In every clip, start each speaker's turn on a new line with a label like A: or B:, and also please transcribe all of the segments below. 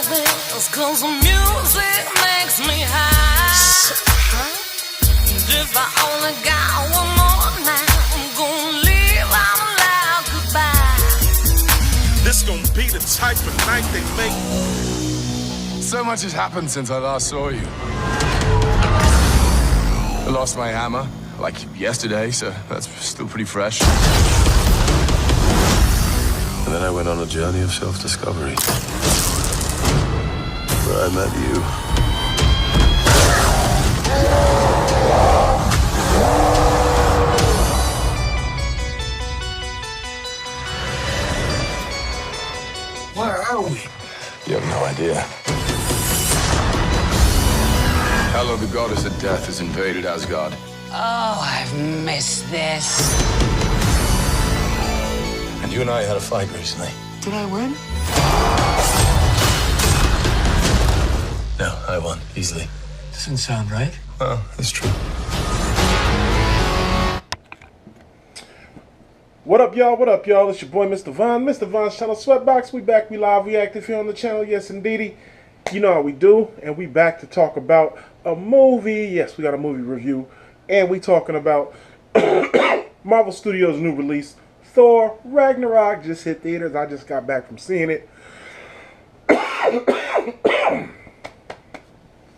A: like this, 'cause the music makes me high. If I only got one more night, I'm gonna leave out a loud goodbye.
B: This gonna be the type of night they make.
C: So much has happened since I last saw you. I lost my hammer, like yesterday, so that's still pretty fresh. And then I went on a journey of self-discovery, where I met you. Where are we? You have no idea. Hela, the goddess of death, has invaded Asgard.
D: Oh, I've missed this.
C: And you and I had a fight recently.
D: Did I win?
C: No, I won, easily.
D: Doesn't sound right.
C: Well, it's true.
E: What up, y'all? What up, y'all? It's your boy, Mr. Von. Mr. Von's channel, Sweatbox. We back. We live. We active here on the channel. Yes, indeedy. You know how we do. And we back to talk about a movie. Yes, we got a movie review. And we talking about Marvel Studios' new release, Thor Ragnarok. Just hit theaters. I just got back from seeing it.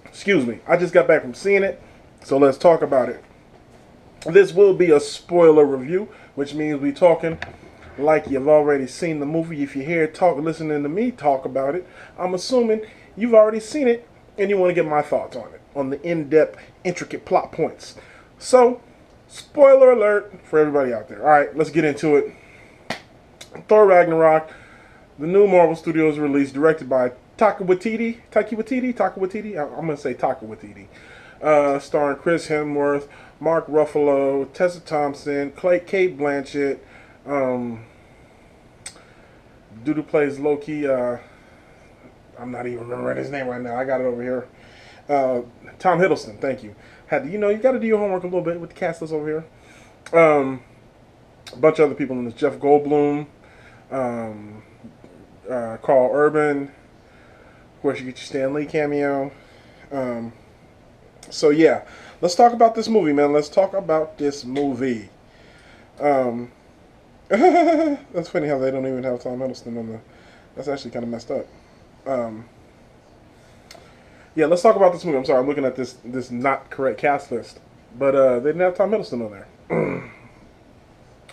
E: Excuse me. I just got back from seeing it. So let's talk about it. This will be a spoiler review, which means we talking like you've already seen the movie. If you're here listening to me talk about it, I'm assuming you've already seen it and you want to get my thoughts on it, on the in-depth, intricate plot points. So, spoiler alert for everybody out there. All right, let's get into it. Thor Ragnarok, the new Marvel Studios release, directed by Taika Waititi. I'm going to say Taika Waititi. Starring Chris Hemsworth, Mark Ruffalo, Tessa Thompson, Kate Blanchett, dude who plays Loki, I'm not even remembering his name right now. I got it over here. Tom Hiddleston, thank you. You got to do your homework a little bit with the cast list over here. A bunch of other people in this. Jeff Goldblum, Carl Urban. Of course, you get your Stan Lee cameo. So yeah, let's talk about this movie, man. Let's talk about this movie. That's funny how they don't even have Tom Hiddleston on the. That's actually kind of messed up. Yeah, let's talk about this movie. I'm sorry, I'm looking at this not correct cast list, but they didn't have Tom Hiddleston on there.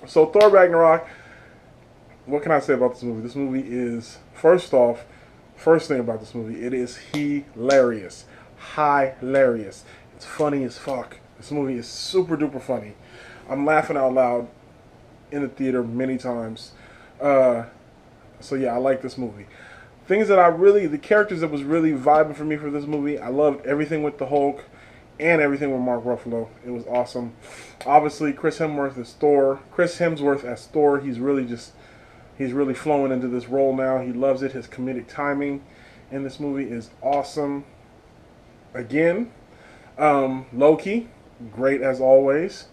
E: So Thor Ragnarok. What can I say about this movie? This movie is first thing about this movie, it is hilarious. Hilarious. It's funny as fuck. This movie is super duper funny. I'm laughing out loud in the theater many times. So yeah, I like this movie. Things that the characters that was really vibing for me for this movie, I loved everything with the Hulk and everything with Mark Ruffalo. It was awesome. Obviously, Chris Hemsworth as Thor. He's really flowing into this role now. He loves it. His comedic timing in this movie is awesome. Again, Loki, great as always.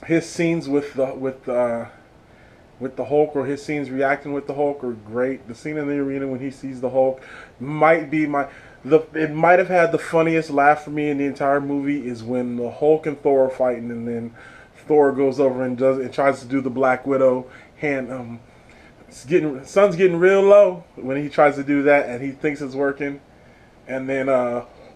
E: His scenes with the Hulk, or his scenes reacting with the Hulk, are great. The scene in the arena when he sees the Hulk might be it might have had the funniest laugh for me in the entire movie, is when the Hulk and Thor are fighting, and then Thor goes over and tries to do the Black Widow hand. Sun's getting real low when he tries to do that, and he thinks it's working. And then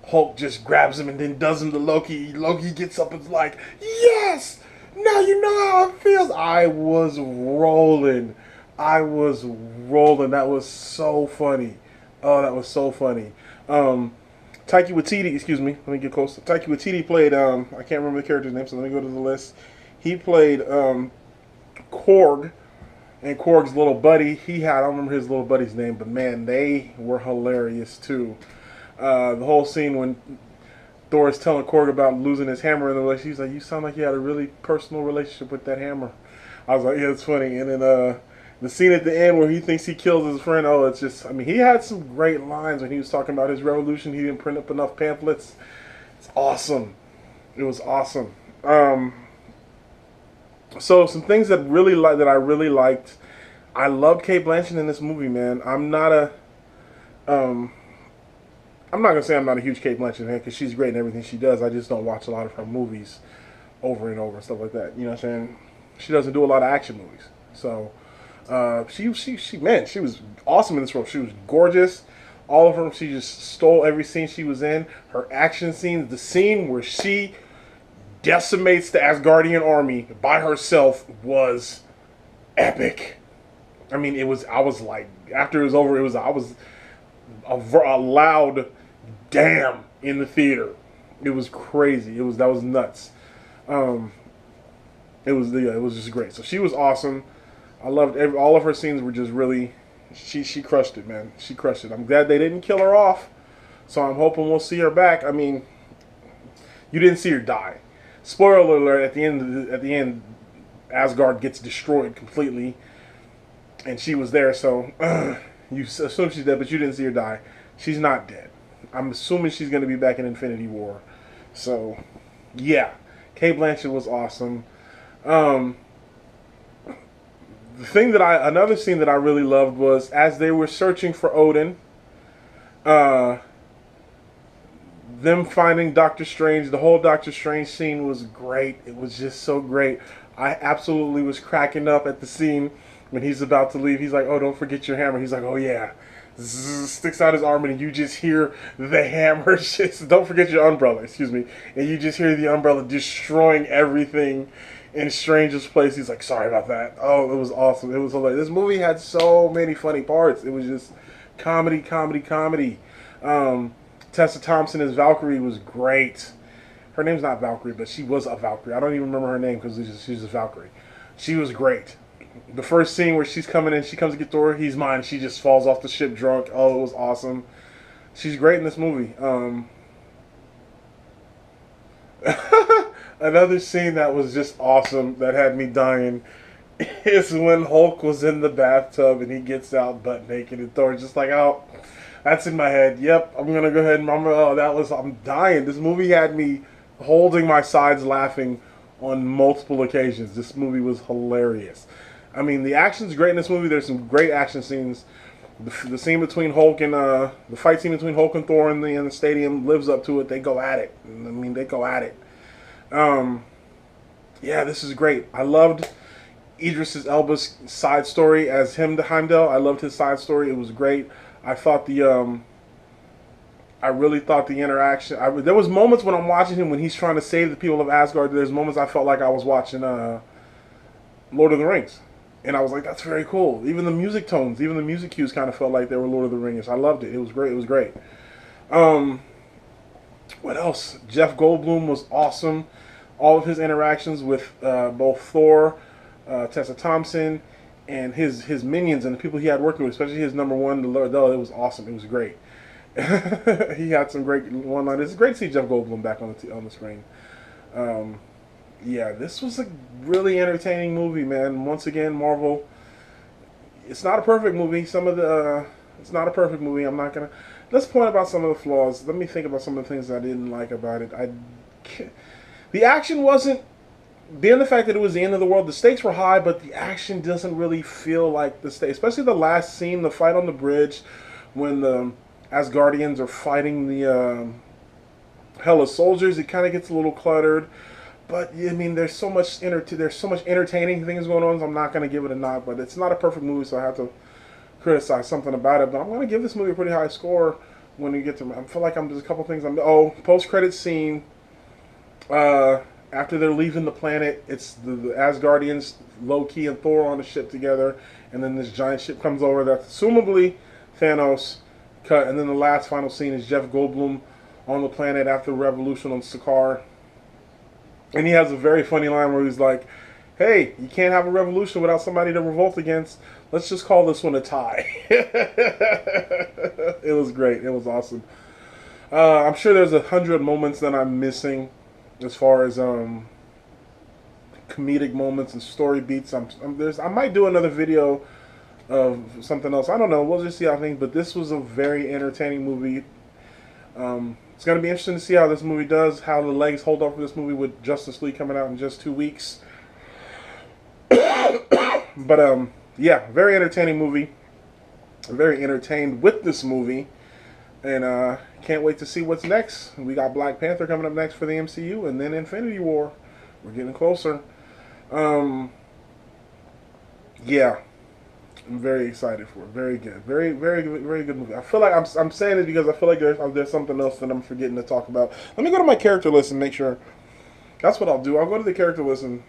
E: Hulk just grabs him and then does him to Loki. Loki gets up and is like, yes! Now you know how it feels. I was rolling. That was so funny. Oh, that was so funny. Taika Waititi, excuse me. Let me get close. Taika Waititi played, I can't remember the character's name, so let me go to the list. He played Korg. And Korg's little buddy, I don't remember his little buddy's name, but man, they were hilarious too. The whole scene when Thor is telling Korg about losing his hammer in the relationship, he's like, you sound like you had a really personal relationship with that hammer. I was like, yeah, it's funny. And then the scene at the end where he thinks he kills his friend, it's just, he had some great lines when he was talking about his revolution. He didn't print up enough pamphlets. It's awesome. It was awesome. So some things that I really liked I loved Kate Blanchett in this movie, man. Um, I'm not gonna say I'm not a huge Kate Blanchett fan because she's great in everything she does. I just don't watch a lot of her movies over and over and stuff like that. You know what I'm saying? She doesn't do a lot of action movies, so she was awesome in this role. She was gorgeous. All of them, she just stole every scene she was in. Her action scenes, the scene where she decimates the Asgardian army by herself was epic. I mean, it was. I was like, after it was over, I was a loud damn in the theater. It was crazy. That was nuts. It was just great. So she was awesome. I loved all of her scenes were just really. She crushed it, man. She crushed it. I'm glad they didn't kill her off. So I'm hoping we'll see her back. I mean, you didn't see her die. Spoiler alert! At the end, Asgard gets destroyed completely, and she was there. So you assume she's dead, but you didn't see her die. She's not dead. I'm assuming she's going to be back in Infinity War. So, yeah, Kate Blanchett was awesome. Another scene that I really loved was as they were searching for Odin, them finding Doctor Strange. The whole Doctor Strange scene was great. It was just so great. I absolutely was cracking up at the scene when he's about to leave. He's like, "Oh, don't forget your hammer." He's like, "Oh yeah." Zzz, sticks out his arm and you just hear the hammer. Don't forget your umbrella. Excuse me. And you just hear the umbrella destroying everything in Strange's place. He's like, "Sorry about that." Oh, it was awesome. It was hilarious. This movie had so many funny parts. It was just comedy. Tessa Thompson as Valkyrie was great. Her name's not Valkyrie, but she was a Valkyrie. I don't even remember her name because she's a Valkyrie. She was great. The first scene where she's coming in, she comes to get Thor, he's mine. She just falls off the ship drunk. Oh, it was awesome. She's great in this movie. Another scene that was just awesome that had me dying is when Hulk was in the bathtub and he gets out butt naked and Thor's just like, "Oh, that's in my head. Yep, I'm gonna go ahead and I'm dying." This movie had me holding my sides laughing on multiple occasions. This movie was hilarious. I mean, the action's great in this movie. There's some great action scenes. The scene between Hulk and the fight scene between Hulk and Thor in the stadium lives up to it. They go at it. I mean, they go at it. Yeah, this is great. I loved Idris Elba's side story as Heimdall. I loved his side story. It was great. I really thought the interaction. There was moments when I'm watching him when he's trying to save the people of Asgard. There's moments I felt like I was watching Lord of the Rings. And I was like, that's very cool. Even the music tones, even the music cues kind of felt like they were Lord of the Rings. I loved it. It was great. It was great. What else? Jeff Goldblum was awesome. All of his interactions with both Thor, Tessa Thompson, and his minions and the people he had working with, especially his number one, the Lord. It was awesome. It was great. He had some great one-liners. It's great to see Jeff Goldblum back on the screen. Yeah, this was a really entertaining movie, man. Once again, Marvel. It's not a perfect movie. It's not a perfect movie. I'm not gonna. Let's point about some of the flaws. Let me think about some of the things I didn't like about it. The action wasn't. Being the fact that it was the end of the world, the stakes were high, but the action doesn't really feel like the stakes. Especially the last scene, the fight on the bridge, when the Asgardians are fighting the Hela soldiers. It kind of gets a little cluttered. But I mean, there's so much entertaining things going on. So I'm not going to give it a knock, but it's not a perfect movie, so I have to criticize something about it. But I'm going to give this movie a pretty high score when we get to. I feel like there's a couple things. Post-credit scene. After they're leaving the planet, it's the Asgardians, Loki and Thor on a ship together, and then this giant ship comes over. That's assumably Thanos. Cut, and then the last final scene is Jeff Goldblum on the planet after the revolution on Sakaar. And he has a very funny line where he's like, "Hey, you can't have a revolution without somebody to revolt against. Let's just call this one a tie." It was great. It was awesome. I'm sure there's 100 moments that I'm missing as far as comedic moments and story beats. I might do another video of something else. I don't know. We'll just see how things. But this was a very entertaining movie. It's going to be interesting to see how this movie does, how the legs hold up for this movie with Justice League coming out in just 2 weeks. But yeah, very entertaining movie. I'm very entertained with this movie. And can't wait to see what's next. We got Black Panther coming up next for the MCU, and then Infinity War. We're getting closer. Yeah, I'm very excited for it. Very good. Very, very, very good movie. I feel like I'm saying it because I feel like there's something else that I'm forgetting to talk about. Let me go to my character list and make sure. That's what I'll do. I'll go to the character list and,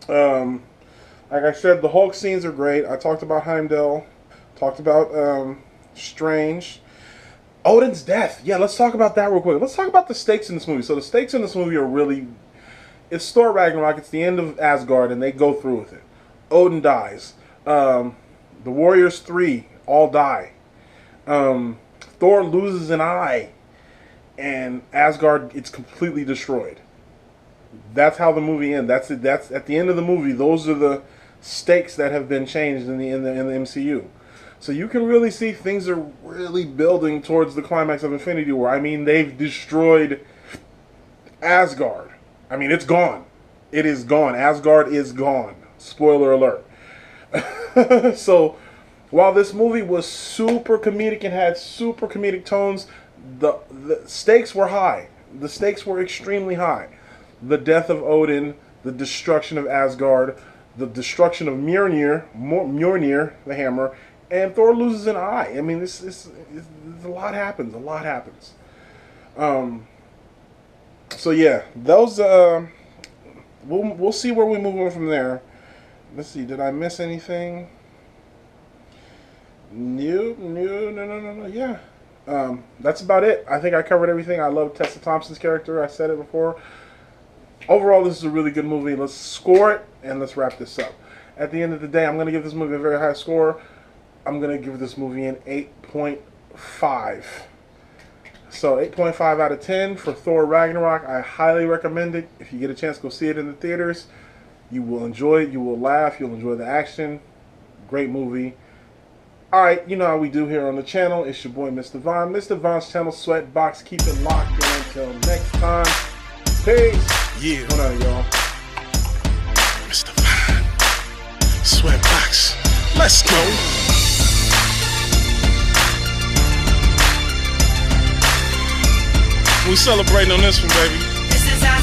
E: like I said, the Hulk scenes are great. I talked about Heimdall. Talked about Strange. Odin's death. Yeah, let's talk about that real quick. Let's talk about the stakes in this movie. So the stakes in this movie are really... It's Thor Ragnarok. It's the end of Asgard, and they go through with it. Odin dies. The Warriors 3 all die. Thor loses an eye, and Asgard gets completely destroyed. That's how the movie ends. That's it. That's at the end of the movie. Those are the stakes that have been changed in the MCU. So you can really see things are really building towards the climax of Infinity War. I mean, they've destroyed Asgard. I mean, it's gone. It is gone. Asgard is gone. Spoiler alert. So, while this movie was super comedic and had super comedic tones, the stakes were high. The stakes were extremely high. The death of Odin, the destruction of Asgard, the destruction of Mjolnir, the hammer, and Thor loses an eye. I mean, this a lot happens. A lot happens. So yeah, those. We'll see where we move on from there. Let's see. Did I miss anything? No. Yeah. That's about it. I think I covered everything. I love Tessa Thompson's character. I said it before. Overall, this is a really good movie. Let's score it and let's wrap this up. At the end of the day, I'm going to give this movie a very high score. I'm going to give this movie an 8.5. So 8.5 out of 10 for Thor Ragnarok. I highly recommend it. If you get a chance, go see it in the theaters. You will enjoy it. You will laugh. You'll enjoy the action. Great movie. Alright, you know how we do here on the channel. It's your boy, Mr. Vaughn. Mr. Vaughn's channel, Sweatbox. Keep it locked. And until next time, peace.
B: Yeah.
E: What's going on, y'all?
B: Mr. Vaughn. Sweatbox. Let's go. We celebrating on this one, baby.
A: This is our